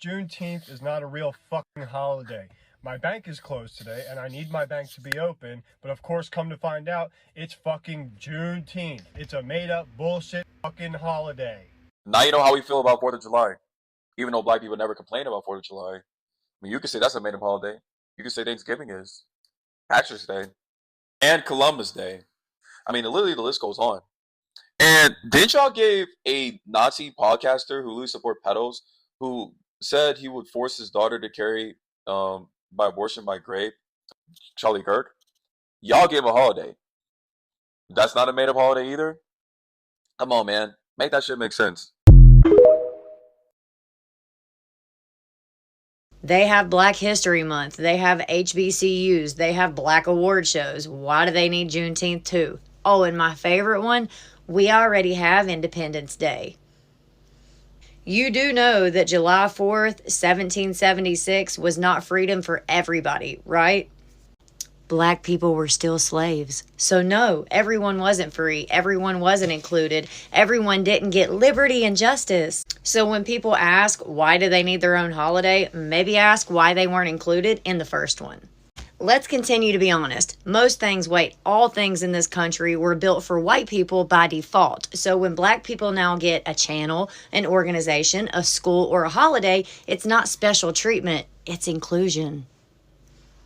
Juneteenth is not a real fucking holiday. My bank is closed today and I need my bank to be open, but of course, come to find out, it's fucking Juneteenth. It's a made up bullshit fucking holiday. Now you know how we feel about 4th of July. Even though black people never complain about 4th of July. I mean, you could say that's a made up holiday. You could say Thanksgiving is. Patrick's Day. And Columbus Day. I mean, literally the list goes on. And didn't y'all give a Nazi podcaster who really support pedos, who said he would force his daughter to carry by abortion by grape, Charlie Kirk? Y'all gave a holiday. That's not a made up holiday either? Come on, man. Make that shit make sense. They have Black History Month. They have HBCUs. They have Black award shows. Why do they need Juneteenth too? Oh, and my favorite one, we already have Independence Day. You do know that July 4th, 1776 was not freedom for everybody, right? Black people were still slaves. So no, everyone wasn't free. Everyone wasn't included. Everyone didn't get liberty and justice. So when people ask why do they need their own holiday, maybe ask why they weren't included in the first one. Let's continue to be honest. All things in this country were built for white people by default. So when black people now get a channel, an organization, a school, or a holiday, it's not special treatment, it's inclusion.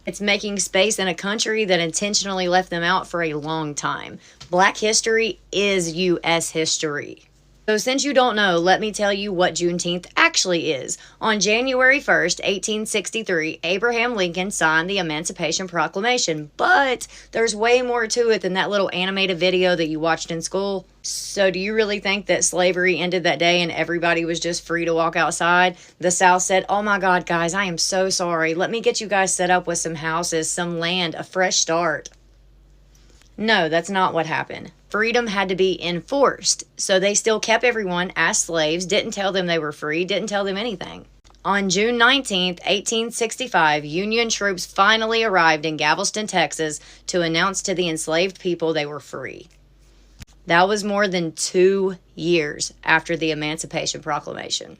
It's making space in a country that intentionally left them out for a long time. Black history is U.S. history. So since you don't know, let me tell you what Juneteenth actually is. On January 1st, 1863, Abraham Lincoln signed the Emancipation Proclamation. But there's way more to it than that little animated video that you watched in school. So do you really think that slavery ended that day and everybody was just free to walk outside? The South said, oh my God, guys, I am so sorry. Let me get you guys set up with some houses, some land, a fresh start. No, that's not what happened. Freedom had to be enforced, so they still kept everyone as slaves, didn't tell them they were free, didn't tell them anything. On June 19th, 1865, Union troops finally arrived in Galveston, Texas, to announce to the enslaved people they were free. That was more than 2 years after the Emancipation Proclamation.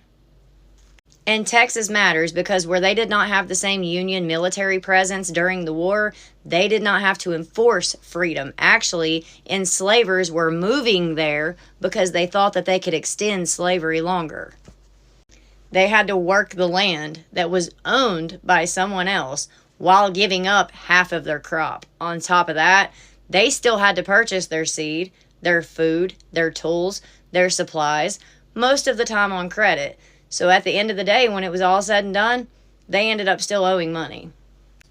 And Texas matters because where they did not have the same Union military presence during the war, they did not have to enforce freedom. Actually, enslavers were moving there because they thought that they could extend slavery longer. They had to work the land that was owned by someone else while giving up half of their crop. On top of that, they still had to purchase their seed, their food, their tools, their supplies, most of the time on credit. So at the end of the day, when it was all said and done, they ended up still owing money.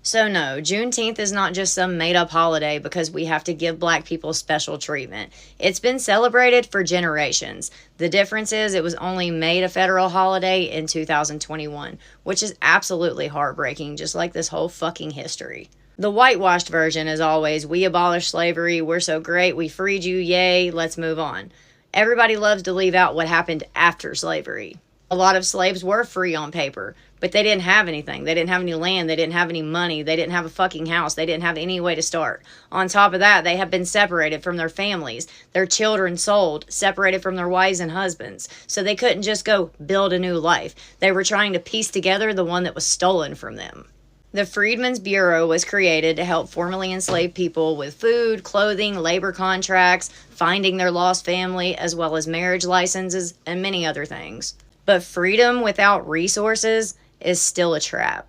So no, Juneteenth is not just some made-up holiday because we have to give black people special treatment. It's been celebrated for generations. The difference is it was only made a federal holiday in 2021, which is absolutely heartbreaking, just like this whole fucking history. The whitewashed version is always, we abolished slavery, we're so great, we freed you, yay, let's move on. Everybody loves to leave out what happened after slavery. A lot of slaves were free on paper, but they didn't have anything. They didn't have any land. They didn't have any money. They didn't have a fucking house. They didn't have any way to start. On top of that, they have been separated from their families, their children sold, separated from their wives and husbands. So they couldn't just go build a new life. They were trying to piece together the one that was stolen from them. The Freedmen's Bureau was created to help formerly enslaved people with food, clothing, labor contracts, finding their lost family, as well as marriage licenses, and many other things. But freedom without resources is still a trap.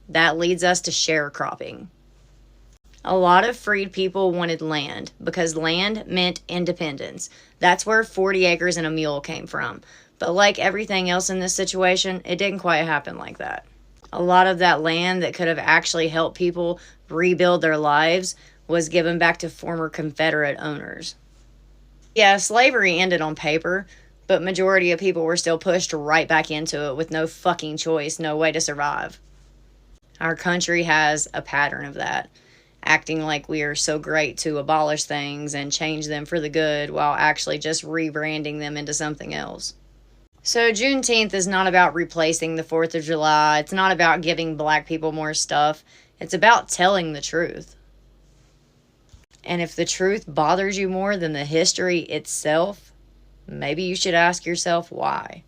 That leads us to sharecropping. A lot of freed people wanted land because land meant independence. That's where 40 acres and a mule came from. But like everything else in this situation, it didn't quite happen like that. A lot of that land that could have actually helped people rebuild their lives was given back to former Confederate owners. Yeah, slavery ended on paper, but majority of people were still pushed right back into it with no fucking choice, no way to survive. Our country has a pattern of that, acting like we are so great to abolish things and change them for the good while actually just rebranding them into something else. So Juneteenth is not about replacing the 4th of July. It's not about giving black people more stuff. It's about telling the truth. And if the truth bothers you more than the history itself, maybe you should ask yourself why.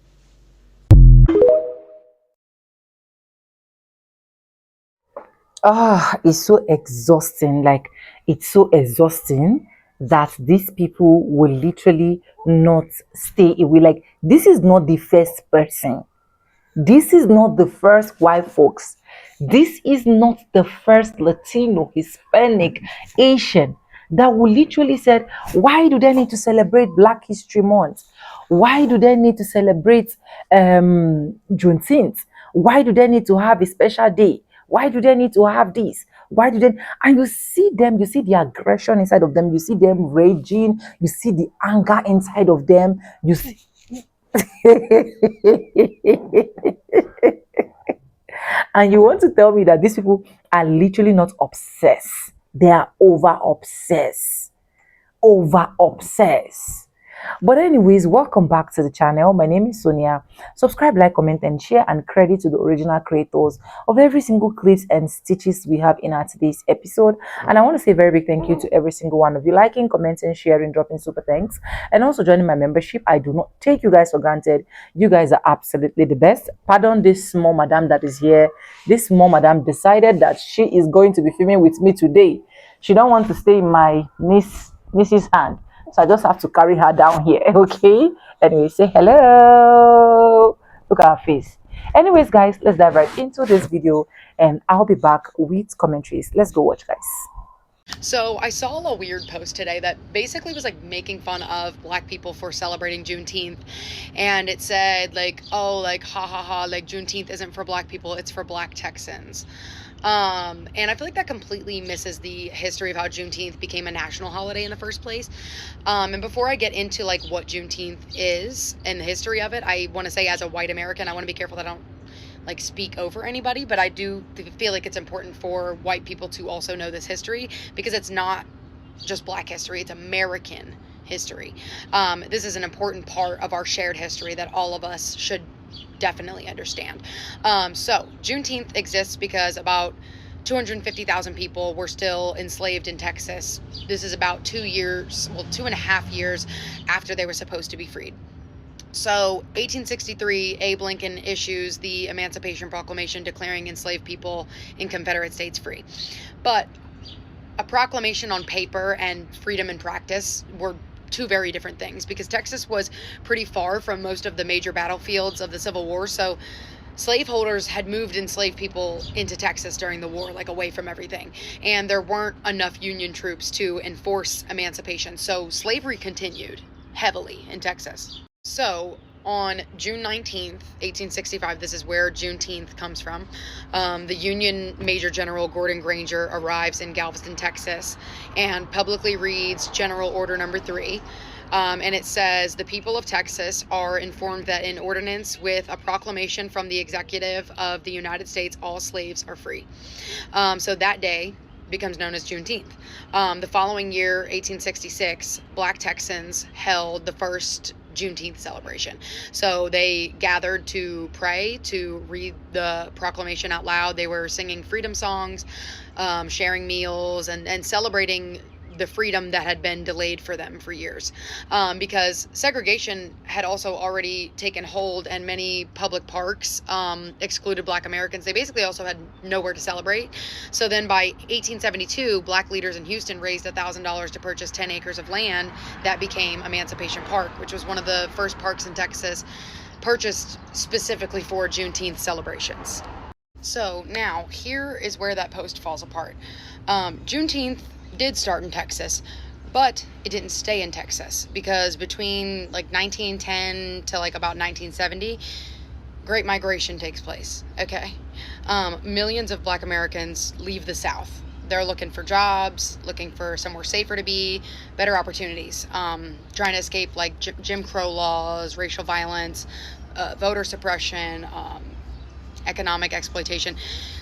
It's so exhausting. Like, it's so exhausting that these people will literally not stay away. Like, this is not the first person. This is not the first white folks. This is not the first Latino, Hispanic, Asian that will literally said, why do they need to celebrate Black History Month? Why do they need to celebrate Juneteenth? Why do they need to have a special day? Why do they need to have this? Why do they? And you see them, you see the aggression inside of them, you see them raging, you see the anger inside of them, you see. And you want to tell me that these people are literally not obsessed. They are over obsessed. Over obsessed. But anyways, welcome back to the channel. My name is Sonia. Subscribe, like, comment, and share, and credit to the original creators of every single clips and stitches we have in our today's episode. And I want to say a very big thank you to every single one of you liking, commenting, sharing, dropping super thanks, and also joining my membership. I do not take you guys for granted. You guys are absolutely the best. Pardon this small madam that is here. This small madam decided that she is going to be filming with me today. She don't want to stay in my niece's hand. So I just have to carry her down here, okay? Anyway, say hello. Look at her face. Anyways, guys, let's dive right into this video and I'll be back with commentaries. Let's go watch, guys. So I saw a weird post today that basically was like making fun of Black people for celebrating Juneteenth. And it said like, oh, like, ha ha ha, like Juneteenth isn't for Black people, it's for Black Texans. And I feel like that completely misses the history of how Juneteenth became a national holiday in the first place. And before I get into like what Juneteenth is and the history of it, I want to say as a white American, I want to be careful that I don't like speak over anybody, but I do feel like it's important for white people to also know this history because it's not just Black history, it's American history. This is an important part of our shared history that all of us should definitely understand. So Juneteenth exists because about 250,000 people were still enslaved in Texas. This is about 2.5 years after they were supposed to be freed. So 1863, Abe Lincoln issues the Emancipation Proclamation declaring enslaved people in Confederate states free. But a proclamation on paper and freedom in practice were two very different things because Texas was pretty far from most of the major battlefields of the Civil War. So slaveholders had moved enslaved people into Texas during the war, like away from everything. And there weren't enough Union troops to enforce emancipation. So slavery continued heavily in Texas. So on June 19th, 1865, this is where Juneteenth comes from. The Union Major General Gordon Granger arrives in Galveston, Texas, and publicly reads General Order Number 3. And it says, the people of Texas are informed that in ordinance with a proclamation from the executive of the United States, all slaves are free. So that day becomes known as Juneteenth. The following year, 1866, Black Texans held the first Juneteenth celebration. So they gathered to pray, to read the proclamation out loud. They were singing freedom songs, sharing meals, and celebrating the freedom that had been delayed for them for years. Because segregation had also already taken hold and many public parks excluded Black Americans. They basically also had nowhere to celebrate. So then by 1872, Black leaders in Houston raised $1,000 to purchase 10 acres of land that became Emancipation Park, which was one of the first parks in Texas purchased specifically for Juneteenth celebrations. So now here is where that post falls apart. Juneteenth did start in Texas, but it didn't stay in Texas because between like 1910 to like about 1970, Great Migration takes place. Okay. Millions of Black Americans leave the South. They're looking for jobs, looking for somewhere safer to be, better opportunities, trying to escape like Jim Crow laws, racial violence, voter suppression, economic exploitation.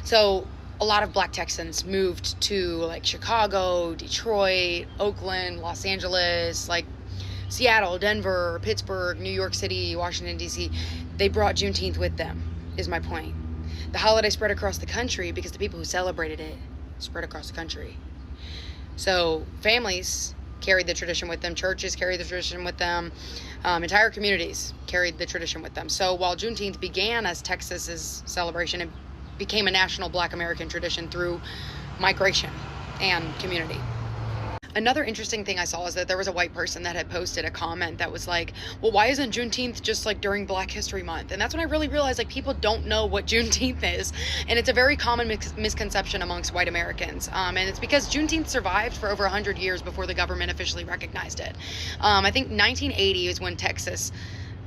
So a lot of Black Texans moved to like Chicago, Detroit, Oakland, Los Angeles, like Seattle, Denver, Pittsburgh, New York City, Washington, D.C. They brought Juneteenth with them, is my point. The holiday spread across the country because the people who celebrated it spread across the country. So families carried the tradition with them, churches carried the tradition with them, entire communities carried the tradition with them. So while Juneteenth began as Texas's celebration, it became a national Black American tradition through migration and community. Another interesting thing I saw is that there was a white person that had posted a comment that was like, well, why isn't Juneteenth just like during Black History Month? And that's when I really realized like people don't know what Juneteenth is. And it's a very common misconception amongst white Americans. And it's because Juneteenth survived for over 100 years before the government officially recognized it. I think 1980 is when Texas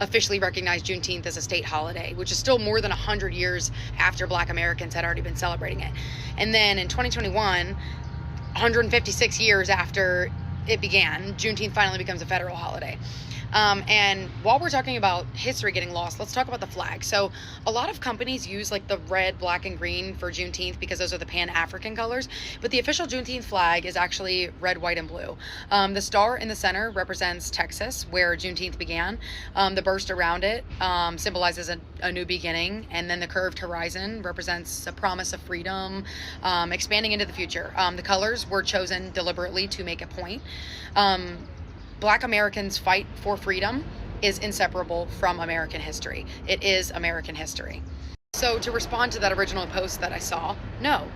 officially recognized Juneteenth as a state holiday, which is still more than 100 years after Black Americans had already been celebrating it. And then in 2021, 156 years after it began, Juneteenth finally becomes a federal holiday. And while we're talking about history getting lost, let's talk about the flag. So a lot of companies use like the red, black, and green for Juneteenth because those are the Pan-African colors. But the official Juneteenth flag is actually red, white, and blue. The star in the center represents Texas, where Juneteenth began. The burst around it symbolizes a new beginning. And then the curved horizon represents a promise of freedom, expanding into the future. The colors were chosen deliberately to make a point. Black Americans' fight for freedom is inseparable from American history. It is American history. So to respond to that original post that I saw, no,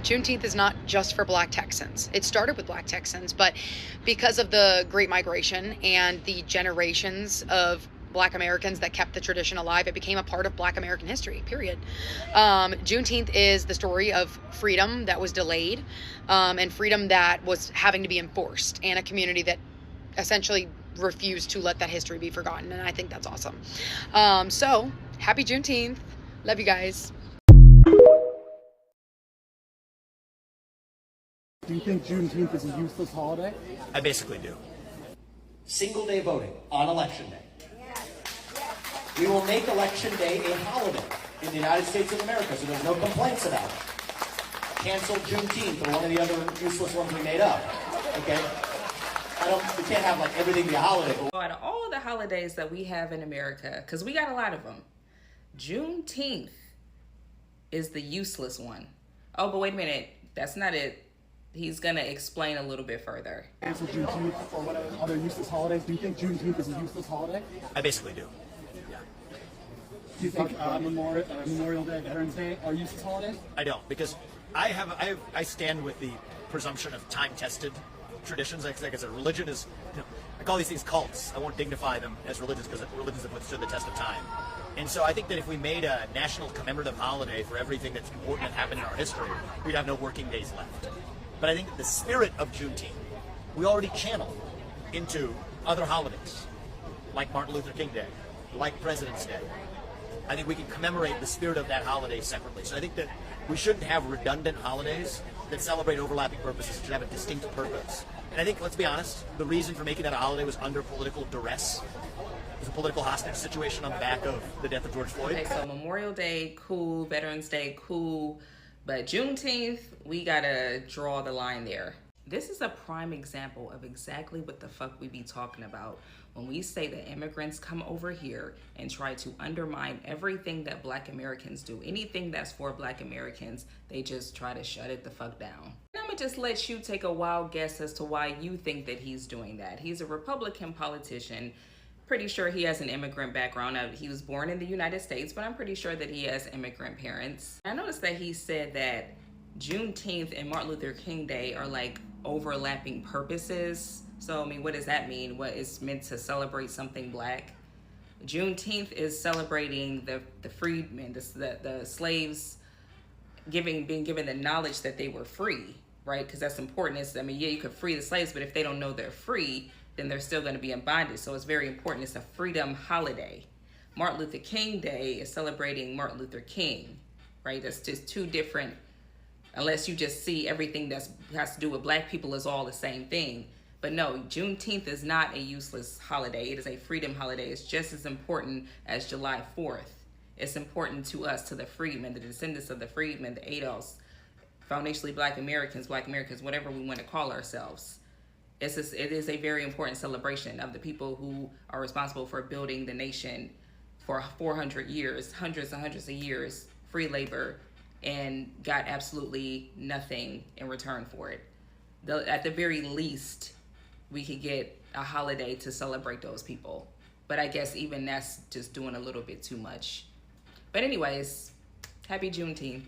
Juneteenth is not just for Black Texans. It started with Black Texans, but because of the Great Migration and the generations of Black Americans that kept the tradition alive, it became a part of Black American history, period. Juneteenth is the story of freedom that was delayed, and freedom that was having to be enforced, and a community that essentially refused to let that history be forgotten. And I think that's awesome. So happy Juneteenth. Love you guys. Do you think Juneteenth is a useless holiday? I basically do. Single day voting on election day. We will make election day a holiday in the United States of America, so there's no complaints about it. Cancel Juneteenth or one of the other useless ones we made up. Okay? We can't have like everything be a holiday. Out of all the holidays that we have in America, because we got a lot of them, Juneteenth is the useless one. Oh, but wait a minute. That's not it. He's going to explain a little bit further. Cancel Juneteenth or whatever other useless holidays. Do you think Juneteenth is a useless holiday? I basically do. Yeah. Do you think Memorial Day, Veterans Day are useless holidays? I don't, because I stand with the presumption of time-tested traditions. Like as a religion is, I call these things cults. I won't dignify them as religions because religions have withstood the test of time. And so I think that if we made a national commemorative holiday for everything that's important that happened in our history, we'd have no working days left. But I think that the spirit of Juneteenth, we already channel into other holidays, like Martin Luther King Day, like President's Day. I think we can commemorate the spirit of that holiday separately. So I think that we shouldn't have redundant holidays that celebrate overlapping purposes. It should have a distinct purpose. And I think, let's be honest, the reason for making that a holiday was under political duress. It was a political hostage situation on the back of the death of George Floyd. Okay, so Memorial Day, cool. Veterans Day, cool. But Juneteenth, we gotta draw the line there. This is a prime example of exactly what the fuck we be talking about when we say that immigrants come over here and try to undermine everything that Black Americans do. Anything that's for Black Americans, they just try to shut it the fuck down. And I'm gonna just let you take a wild guess as to why you think that he's doing that. He's a Republican politician. Pretty sure he has an immigrant background. He was born in the United States, but I'm pretty sure that he has immigrant parents. I noticed that he said that Juneteenth and Martin Luther King Day are like overlapping purposes. So, I mean, what does that mean? What is meant to celebrate something Black? Juneteenth is celebrating the freedmen, the slaves being given the knowledge that they were free, right? Because that's important. I mean, yeah, you could free the slaves, but if they don't know they're free, then they're still going to be in bondage. So it's very important. It's a freedom holiday. Martin Luther King Day is celebrating Martin Luther King, right? That's just two different, unless you just see everything that has to do with Black people is all the same thing. But no, Juneteenth is not a useless holiday. It is a freedom holiday. It's just as important as July 4th. It's important to us, to the freedmen, the descendants of the freedmen, the ADOS, foundationally Black Americans, whatever we want to call ourselves. It is a very important celebration of the people who are responsible for building the nation for 400 years, hundreds and hundreds of years, free labor, and got absolutely nothing in return for it. At the very least, we could get a holiday to celebrate those people. But I guess even that's just doing a little bit too much. But anyways, happy Juneteenth.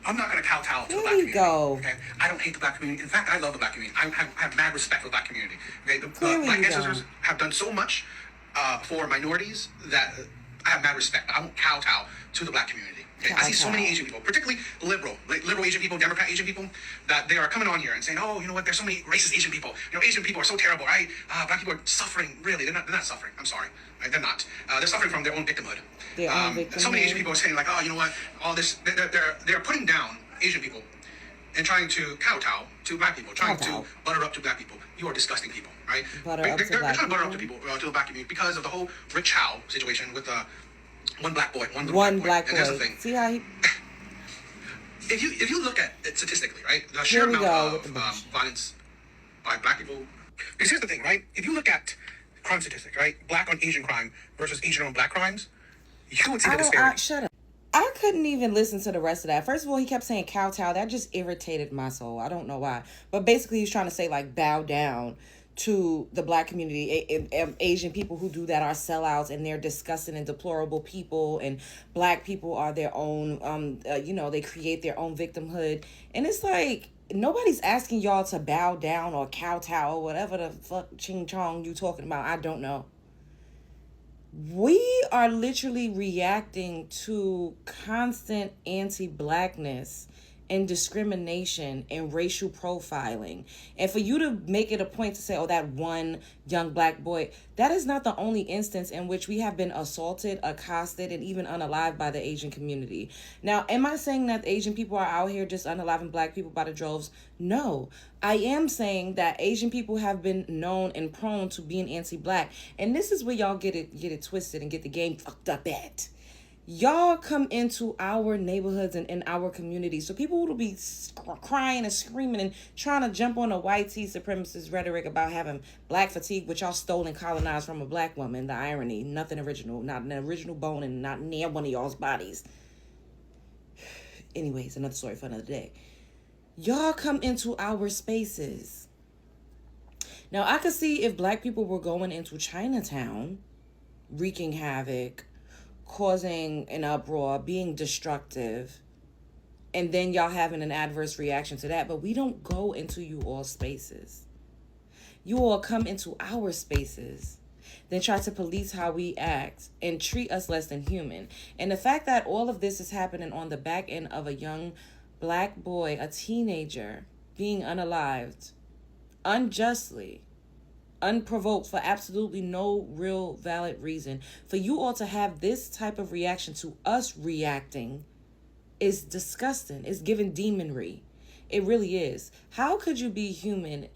I'm not going to kowtow to the There black we community. go. Okay, I don't hate the black community. In fact, I love the black community. I have mad respect for the black community. Okay, the Clearly black you ancestors don't. have done so much for minorities that I have mad respect. I won't kowtow to the black community. Okay? I see so many Asian people, particularly liberal Asian people, Democrat Asian people, that they are coming on here and saying, "Oh, you know what? There's so many racist Asian people. You know, Asian people are so terrible, right? Black people are suffering. Really, they're not suffering. I'm sorry, right? They're not. They're suffering from their own victimhood. So many Asian people are saying like, oh, you know what? All this, they're putting down Asian people and trying to kowtow to black people, trying to butter up to black people. You are disgusting people, right? They're trying to butter up to people, to the black community because of the whole Rich Howe situation with one black boy, one black boy. And here's the thing. See how he... If you look at it statistically, right, the sheer amount of violence by black people. Because here's the thing, right? If you look at crime statistics, right, black on Asian crime versus Asian on black crimes, you would see the disparity. Shut up. I couldn't even listen to the rest of that. First of all, he kept saying kowtow. That just irritated my soul. I don't know why. But basically, he's trying to say, like, bow down to the black community. Asian people who do that are sellouts, and they're disgusting and deplorable people. And black people are their own, they create their own victimhood. And it's like, nobody's asking y'all to bow down or kowtow or whatever the fuck ching chong you talking about. I don't know. We are literally reacting to constant anti-blackness and discrimination and racial profiling. And for you to make it a point to say, oh, that one young black boy, that is not the only instance in which we have been assaulted, accosted, and even unalived by the Asian community. Now, am I saying that Asian people are out here just unaliving black people by the droves? No. I am saying that Asian people have been known and prone to being anti-black. And this is where y'all get it twisted and get the game fucked up at. Y'all come into our neighborhoods and in our communities. So people will be crying and screaming and trying to jump on a white supremacist rhetoric about having black fatigue, which y'all stole and colonized from a black woman. The irony, nothing original, not an original bone and not near one of y'all's bodies. Anyways, another story for another day. Y'all come into our spaces. Now, I could see if black people were going into Chinatown, wreaking havoc, causing an uproar, being destructive, and then y'all having an adverse reaction to that. But we don't go into you all spaces. You all come into our spaces, then try to police how we act and treat us less than human. And the fact that all of this is happening on the back end of a young black boy, a teenager, being unalived, unjustly, unprovoked, for absolutely no real valid reason, for you all to have this type of reaction to us reacting is disgusting. It's giving demonry. It really is. How could you be human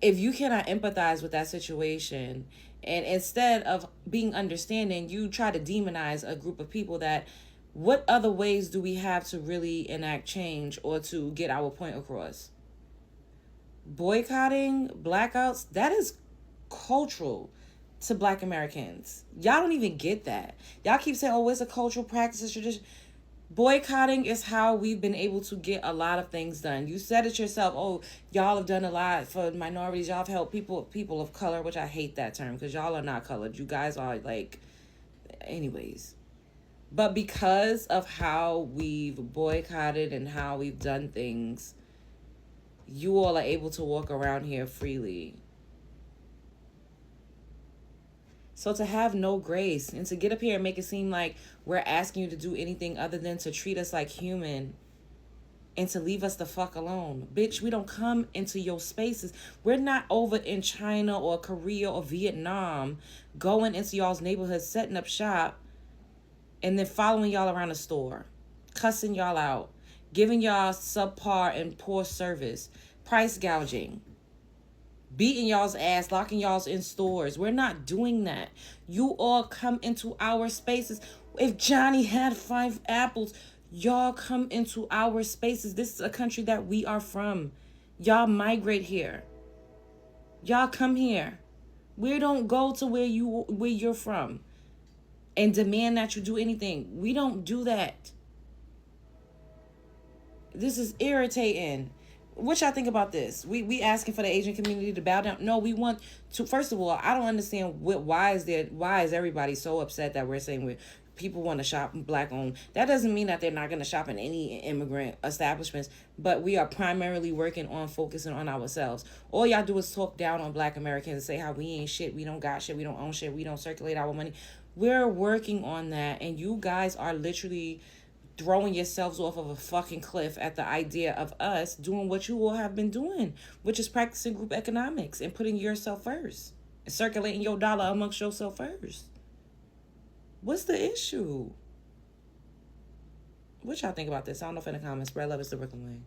if you cannot empathize with that situation, and instead of being understanding, you try to demonize a group of people? That what other ways do we have to really enact change or to get our point across? Boycotting, blackouts, that is cultural to black Americans. Y'all don't even get that. Y'all keep saying, oh, it's a cultural practice, it's tradition. Boycotting is how we've been able to get a lot of things done. You said it yourself. Oh, y'all have done a lot for minorities. Y'all have helped people of color, which I hate that term because y'all are not colored. You guys are like, anyways. But because of how we've boycotted and how we've done things, you all are able to walk around here freely. So to have no grace and to get up here and make it seem like we're asking you to do anything other than to treat us like human and to leave us the fuck alone. Bitch, we don't come into your spaces. We're not over in China or Korea or Vietnam going into y'all's neighborhoods, setting up shop, and then following y'all around the store, cussing y'all out, giving y'all subpar and poor service, price gouging, beating y'all's ass, locking y'all's in stores. We're not doing that. You all come into our spaces. If Johnny had 5 apples, y'all come into our spaces. This is a country that we are from. Y'all migrate here. Y'all come here. We don't go to where you're from and demand that you do anything. We don't do that. This is irritating. What y'all think about this? We asking for the Asian community to bow down? No, we want to. First of all, I don't understand why is everybody so upset that we're saying people want to shop black owned. That doesn't mean that they're not going to shop in any immigrant establishments, but we are primarily working on focusing on ourselves. All y'all do is talk down on black Americans and say how we ain't shit, we don't got shit, we don't own shit, we don't circulate our money. We're working on that, and you guys are literally throwing yourselves off of a fucking cliff at the idea of us doing what you all have been doing, which is practicing group economics and putting yourself first and circulating your dollar amongst yourself first. What's the issue? What y'all think about this? I don't know if in the comments. Spread love is the Brooklyn way.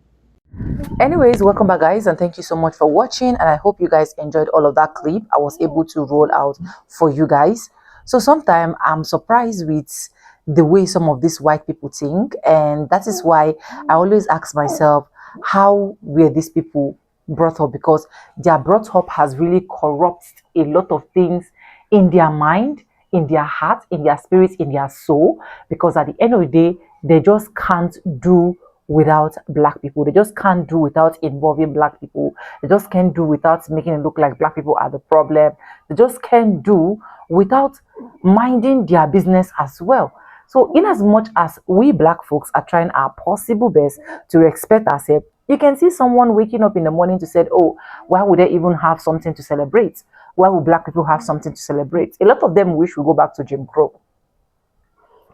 Anyways, welcome back, guys, and thank you so much for watching, and I hope you guys enjoyed all of that clip I was able to roll out for you guys. So sometimes I'm surprised with the way some of these white people think, and that is why I always ask myself, how were these people brought up? Because their brought up has really corrupted a lot of things in their mind, in their heart, in their spirit, in their soul, because at the end of the day, they just can't do without black people. They just can't do without involving black people. They just can't do without making it look like black people are the problem. They just can't do without minding their business as well. So in as much as we black folks are trying our possible best to respect ourselves, you can see someone waking up in the morning to say, oh, why would they even have something to celebrate? Why would black people have something to celebrate? A lot of them wish we go back to Jim Crow.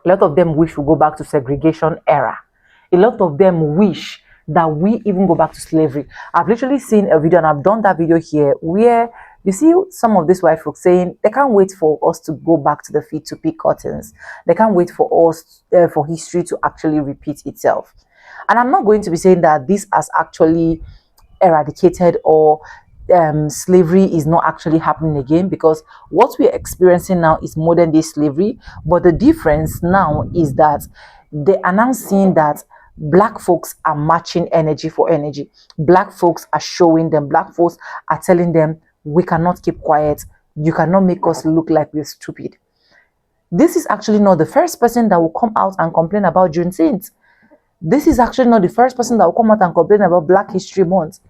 A lot of them wish we go back to segregation era. A lot of them wish that we even go back to slavery. I've literally seen a video, and I've done that video here, where you see some of these white folks saying they can't wait for us to go back to the feet to pick cottons. They can't wait for us, for history to actually repeat itself. And I'm not going to be saying that this has actually eradicated or slavery is not actually happening again, because what we're experiencing now is modern day slavery. But the difference now is that they are now seeing that black folks are matching energy for energy. Black folks are showing them, black folks are telling them, we cannot keep quiet. You cannot make us look like we're stupid. This is actually not the first person that will come out and complain about Juneteenth. This is actually not the first person that will come out and complain about Black History Month.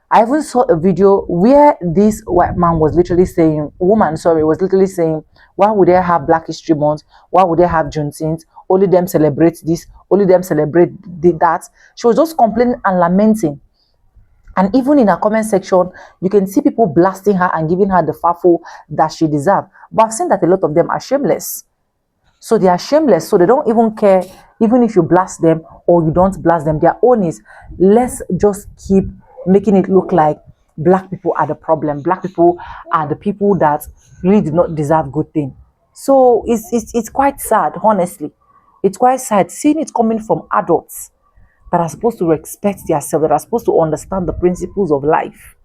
I even saw a video where this white man was literally saying, was literally saying, why would they have Black History Month? Why would they have Juneteenth? Only them celebrate this, only them celebrate that. She was just complaining and lamenting. And even in her comment section, you can see people blasting her and giving her the faffle that she deserves. But I've seen that a lot of them are shameless. So they are shameless, so they don't even care, even if you blast them or you don't blast them. Their own is, let's just keep making it look like black people are the problem. Black people are the people that really do not deserve good things. So it's quite sad, honestly. It's quite sad seeing it coming from adults that are supposed to respect themselves, that are supposed to understand the principles of life.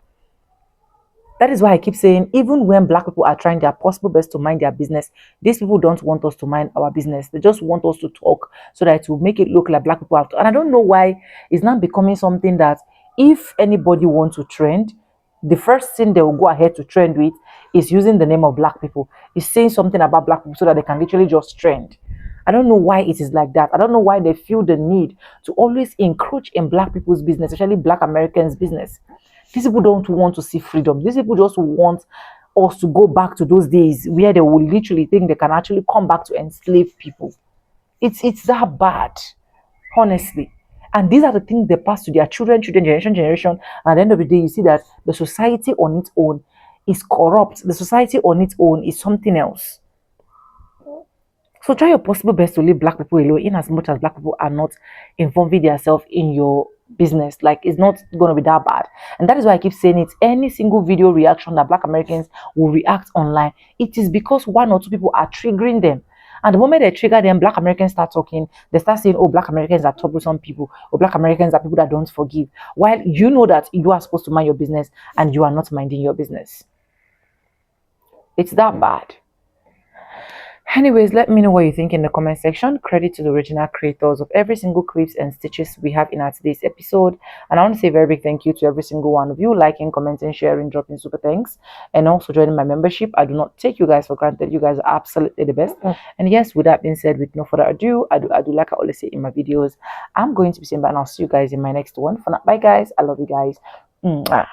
That is why I keep saying, even when black people are trying their possible best to mind their business, these people don't want us to mind our business. They just want us to talk so that it will make it look like black people have to. And I don't know why it's not becoming something that if anybody wants to trend, the first thing they will go ahead to trend with is using the name of black people. Is saying something about black people so that they can literally just trend. I don't know why it is like that. I don't know why they feel the need to always encroach in black people's business, especially black Americans' business. These people don't want to see freedom. These people just want us to go back to those days where they will literally think they can actually come back to enslave people. It's that bad, honestly. And these are the things they pass to their children, generation. And at the end of the day, you see that the society on its own is corrupt. The society on its own is something else. So try your possible best to leave black people alone, in as much as black people are not involving themselves in your business. Like, it's not going to be that bad. And that is why I keep saying it. Any single video reaction that black Americans will react online, it is because one or two people are triggering them. And the moment they trigger them, black Americans start talking. They start saying, oh, black Americans are troublesome people, or black Americans are people that don't forgive. While you know that you are supposed to mind your business and you are not minding your business. It's that bad. Anyways, let me know what you think in the comment section. Credit to the original creators of every single clips and stitches we have in our today's episode. And I want to say a very big thank you to every single one of you, liking, commenting, sharing, dropping super thanks, and also joining my membership. I do not take you guys for granted. You guys are absolutely the best. And yes, with that being said, with no further ado, I do like I always say in my videos, I'm going to be saying bye, and I'll see you guys in my next one. For now, bye guys. I love you guys. Mwah.